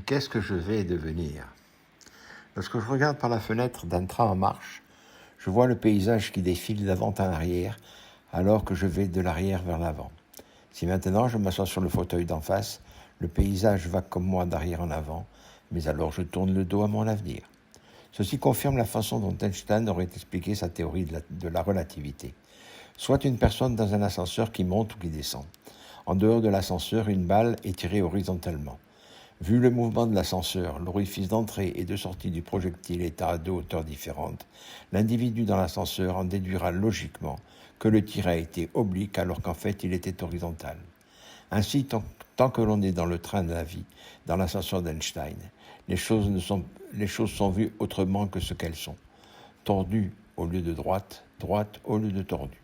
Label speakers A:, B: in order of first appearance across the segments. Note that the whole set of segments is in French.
A: Mais qu'est-ce que je vais devenir? Lorsque je regarde par la fenêtre d'un train en marche, je vois le paysage qui défile d'avant en arrière, alors que je vais de l'arrière vers l'avant. Si maintenant je m'assois sur le fauteuil d'en face, le paysage va comme moi d'arrière en avant, mais alors je tourne le dos à mon avenir. Ceci confirme la façon dont Einstein aurait expliqué sa théorie de la relativité. Soit une personne dans un ascenseur qui monte ou qui descend. En dehors de l'ascenseur, une balle est tirée horizontalement. Vu le mouvement de l'ascenseur, l'orifice d'entrée et de sortie du projectile est à deux hauteurs différentes, l'individu dans l'ascenseur en déduira logiquement que le tir a été oblique alors qu'en fait il était horizontal. Ainsi, tant que l'on est dans le train de la vie, dans l'ascenseur d'Einstein, les choses sont vues autrement que ce qu'elles sont. Tordues au lieu de droite, droite au lieu de tordue.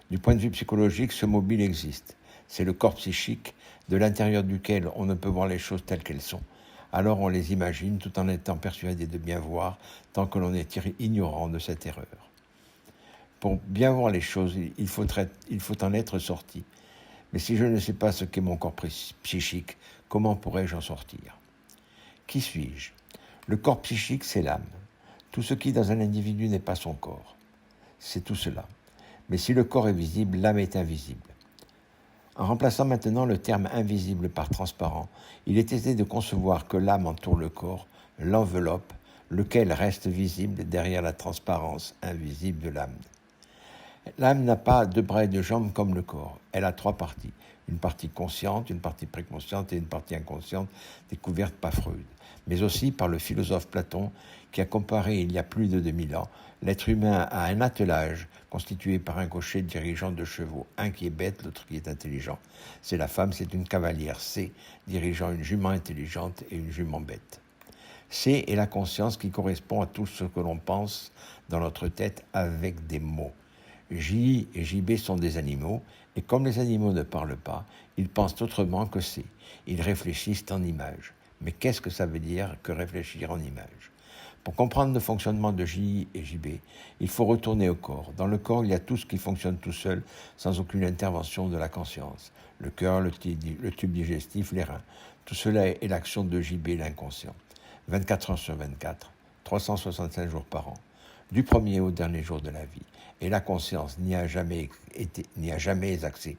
A: Du point de vue psychologique, ce mobile existe. C'est le corps psychique de l'intérieur duquel on ne peut voir les choses telles qu'elles sont. Alors on les imagine tout en étant persuadé de bien voir, tant que l'on est ignorant de cette erreur. Pour bien voir les choses, il faut en être sorti. Mais si je ne sais pas ce qu'est mon corps psychique, comment pourrais-je en sortir? Qui suis-je? Le corps psychique, c'est l'âme. Tout ce qui dans un individu n'est pas son corps. C'est tout cela. Mais si le corps est visible, l'âme est invisible. En remplaçant maintenant le terme invisible par transparent, il est aisé de concevoir que l'âme entoure le corps, l'enveloppe, lequel reste visible derrière la transparence invisible de l'âme. L'âme n'a pas de bras et de jambes comme le corps. Elle a trois parties. Une partie consciente, une partie préconsciente et une partie inconsciente, découverte par Freud, mais aussi par le philosophe Platon, qui a comparé il y a plus de 2000 ans l'être humain à un attelage constitué par un cocher dirigeant deux chevaux, un qui est bête, l'autre qui est intelligent. C'est la femme, c'est une cavalière C, dirigeant une jument intelligente et une jument bête. C est la conscience qui correspond à tout ce que l'on pense dans notre tête avec des mots. J et JB sont des animaux, et comme les animaux ne parlent pas, ils pensent autrement que C. Ils réfléchissent en images. Mais qu'est-ce que ça veut dire que réfléchir en images? Pour comprendre le fonctionnement de J et JB, il faut retourner au corps. Dans le corps, il y a tout ce qui fonctionne tout seul, sans aucune intervention de la conscience. Le cœur, le tube digestif, les reins. Tout cela est l'action de JB, l'inconscient. 24 heures sur 24, 365 jours par an, du premier au dernier jour de la vie. Et la conscience n'y a jamais accès.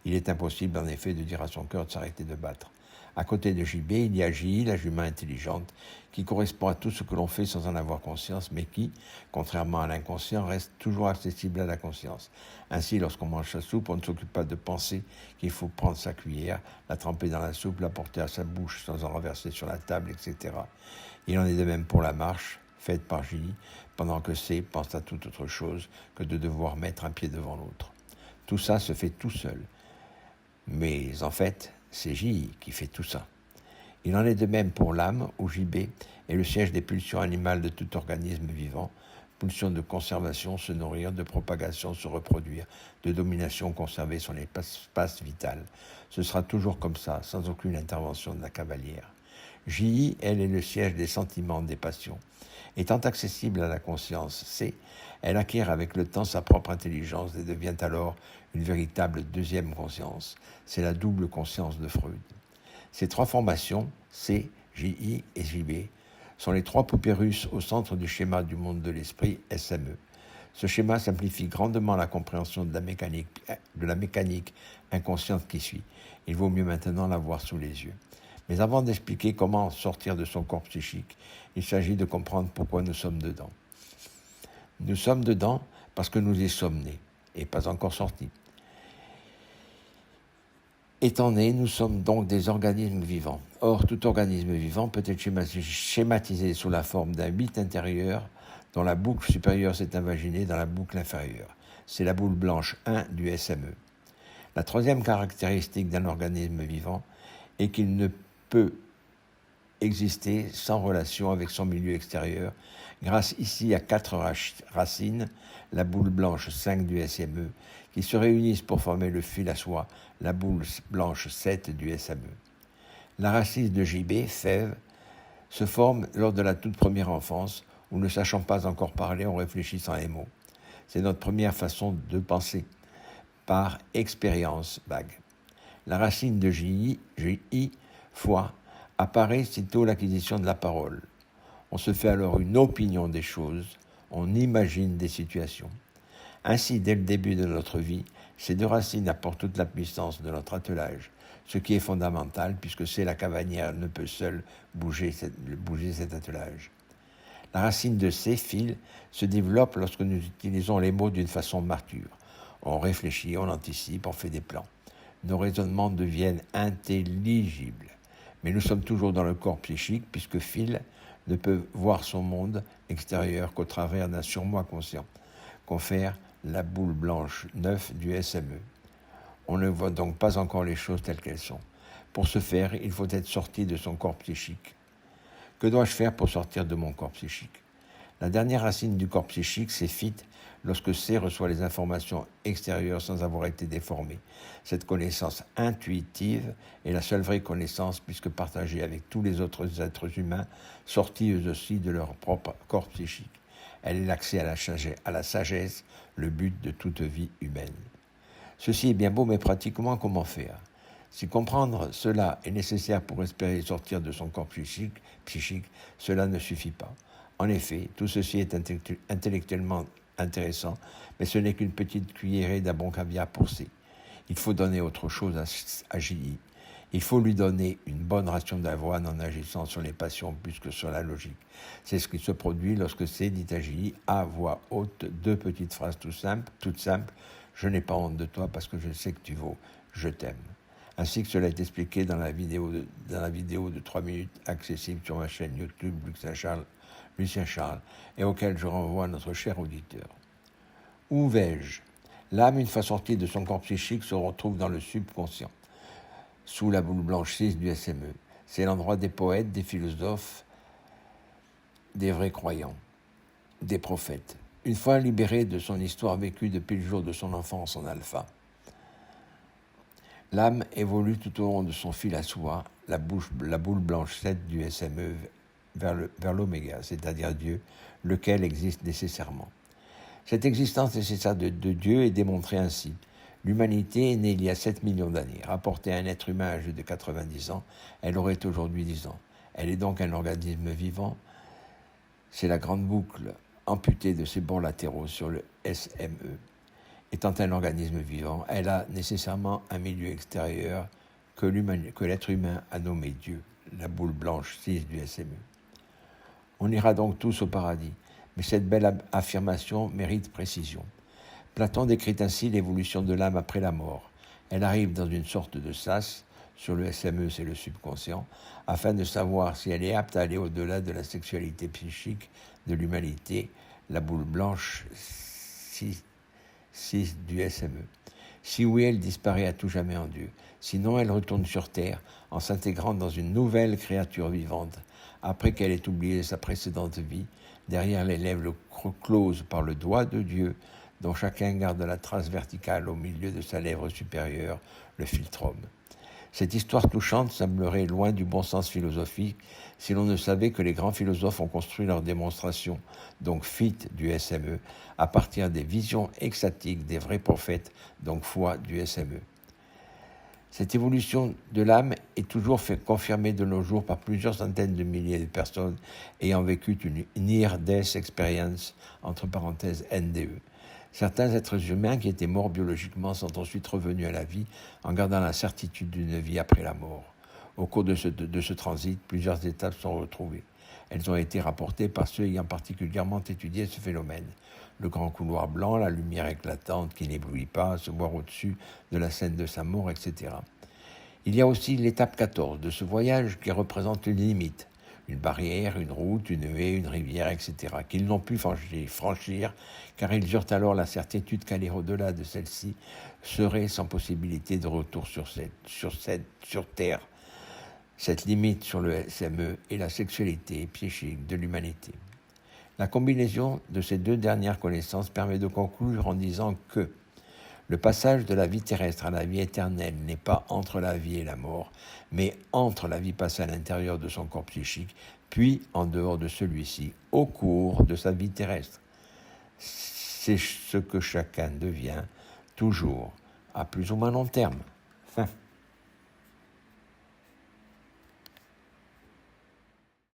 A: Il est impossible, en effet, de dire à son cœur de s'arrêter de battre. À côté de JB, il y a JI, la jument intelligente, qui correspond à tout ce que l'on fait sans en avoir conscience, mais qui, contrairement à l'inconscient, reste toujours accessible à la conscience. Ainsi, lorsqu'on mange sa soupe, on ne s'occupe pas de penser qu'il faut prendre sa cuillère, la tremper dans la soupe, la porter à sa bouche sans en renverser sur la table, etc. Il en est de même pour la marche, faite par JI, pendant que C pense à toute autre chose que de devoir mettre un pied devant l'autre. Tout ça se fait tout seul. Mais en fait, c'est JI qui fait tout ça. Il en est de même pour l'âme, où JB est le siège des pulsions animales de tout organisme vivant, pulsions de conservation, se nourrir, de propagation, se reproduire, de domination, conserver son espace vital. Ce sera toujours comme ça, sans aucune intervention de la cavalière. JI, elle, est le siège des sentiments, des passions. Étant accessible à la conscience C, elle acquiert avec le temps sa propre intelligence et devient alors une véritable deuxième conscience. C'est la double conscience de Freud. Ces trois formations, C, JI et JB, sont les trois poupées russes au centre du schéma du monde de l'esprit SME. Ce schéma simplifie grandement la compréhension de la mécanique inconsciente qui suit. Il vaut mieux maintenant la voir sous les yeux. Mais avant d'expliquer comment sortir de son corps psychique, il s'agit de comprendre pourquoi nous sommes dedans. Nous sommes dedans parce que nous y sommes nés et pas encore sortis. Étant nés, nous sommes donc des organismes vivants. Or, tout organisme vivant peut être schématisé sous la forme d'un bit intérieur dont la boucle supérieure s'est invaginée dans la boucle inférieure. C'est la boule blanche 1 du SME. La troisième caractéristique d'un organisme vivant est qu'il ne peut exister sans relation avec son milieu extérieur, grâce ici à 4 racines, la boule blanche 5 du SME, qui se réunissent pour former le fil à soie, la boule blanche 7 du SME. La racine de JB, fève, se forme lors de la toute première enfance, où ne sachant pas encore parler, on réfléchit sans les mots. C'est notre première façon de penser, par expérience vague. La racine de JI, foi, Apparaît sitôt l'acquisition de la parole. On se fait alors une opinion des choses, on imagine des situations. Ainsi, dès le début de notre vie, ces deux racines apportent toute la puissance de notre attelage, ce qui est fondamental puisque c'est la cavanière ne peut seule bouger cet attelage. La racine de ces fils se développe lorsque nous utilisons les mots d'une façon mature. On réfléchit, on anticipe, on fait des plans. Nos raisonnements deviennent intelligibles. Mais nous sommes toujours dans le corps psychique puisque Phil ne peut voir son monde extérieur qu'au travers d'un surmoi conscient, confère la boule blanche 9 du SME. On ne voit donc pas encore les choses telles qu'elles sont. Pour ce faire, il faut être sorti de son corps psychique. Que dois-je faire pour sortir de mon corps psychique ? La dernière racine du corps psychique, c'est fit lorsque C reçoit les informations extérieures sans avoir été déformé. Cette connaissance intuitive est la seule vraie connaissance puisque partagée avec tous les autres êtres humains, sortis eux aussi de leur propre corps psychique. Elle est l'accès à la sagesse, le but de toute vie humaine. Ceci est bien beau, mais pratiquement comment faire ? Si comprendre cela est nécessaire pour espérer sortir de son corps psychique, cela ne suffit pas. En effet, tout ceci est intellectuellement intéressant, mais ce n'est qu'une petite cuillerée d'un bon caviar pour C. Il faut donner autre chose à JI. Il faut lui donner une bonne ration d'avoine en agissant sur les passions plus que sur la logique. C'est ce qui se produit lorsque C dit à JI à voix haute deux petites phrases toutes simples. Je n'ai pas honte de toi parce que je sais que tu vaux. Je t'aime. Ainsi que cela est expliqué dans la vidéo de 3 minutes accessible sur ma chaîne YouTube Lucien Charles, et auquel je renvoie notre cher auditeur. Où vais-je ? L'âme, une fois sortie de son corps psychique, se retrouve dans le subconscient, sous la boule blanche 6 du SME. C'est l'endroit des poètes, des philosophes, des vrais croyants, des prophètes. Une fois libéré de son histoire vécue depuis le jour de son enfance en alpha, l'âme évolue tout au long de son fil à soie, la boule blanche 7 du SME, vers l'oméga, c'est-à-dire Dieu, lequel existe nécessairement. Cette existence nécessaire de Dieu est démontrée ainsi. L'humanité est née il y a 7 millions d'années. Rapportée à un être humain âgé de 90 ans, elle aurait aujourd'hui 10 ans. Elle est donc un organisme vivant. C'est la grande boucle amputée de ses bords latéraux sur le SME. Étant un organisme vivant, elle a nécessairement un milieu extérieur que l'être humain a nommé Dieu, la boule blanche 6 du SME. On ira donc tous au paradis, mais cette belle affirmation mérite précision. Platon décrit ainsi l'évolution de l'âme après la mort. Elle arrive dans une sorte de sas, sur le SME c'est le subconscient, afin de savoir si elle est apte à aller au-delà de la sexualité psychique de l'humanité, la boule blanche 6 du SME. Si oui, elle disparaît à tout jamais en Dieu. Sinon, elle retourne sur terre en s'intégrant dans une nouvelle créature vivante, après qu'elle ait oublié sa précédente vie, derrière les lèvres closes par le doigt de Dieu, dont chacun garde la trace verticale au milieu de sa lèvre supérieure, le philtrum. Cette histoire touchante semblerait loin du bon sens philosophique si l'on ne savait que les grands philosophes ont construit leur démonstration, donc fit du SME, à partir des visions extatiques des vrais prophètes, donc foi du SME. Cette évolution de l'âme est toujours confirmée de nos jours par plusieurs centaines de milliers de personnes ayant vécu une near-death experience, entre parenthèses NDE. Certains êtres humains qui étaient morts biologiquement sont ensuite revenus à la vie en gardant la certitude d'une vie après la mort. Au cours de ce transit, plusieurs étapes sont retrouvées. Elles ont été rapportées par ceux ayant particulièrement étudié ce phénomène. Le grand couloir blanc, la lumière éclatante qui n'éblouit pas, se voir au-dessus de la scène de sa mort, etc. Il y a aussi l'étape 14 de ce voyage qui représente une limite, une barrière, une route, une haie, une rivière, etc., qu'ils n'ont pu franchir, car ils eurent alors la certitude qu'aller au-delà de celle-ci serait sans possibilité de retour sur Terre. Cette limite sur le SME est la sexualité psychique de l'humanité. La combinaison de ces deux dernières connaissances permet de conclure en disant que le passage de la vie terrestre à la vie éternelle n'est pas entre la vie et la mort, mais entre la vie passée à l'intérieur de son corps psychique, puis en dehors de celui-ci, au cours de sa vie terrestre. C'est ce que chacun devient, toujours, à plus ou moins long terme. Fin.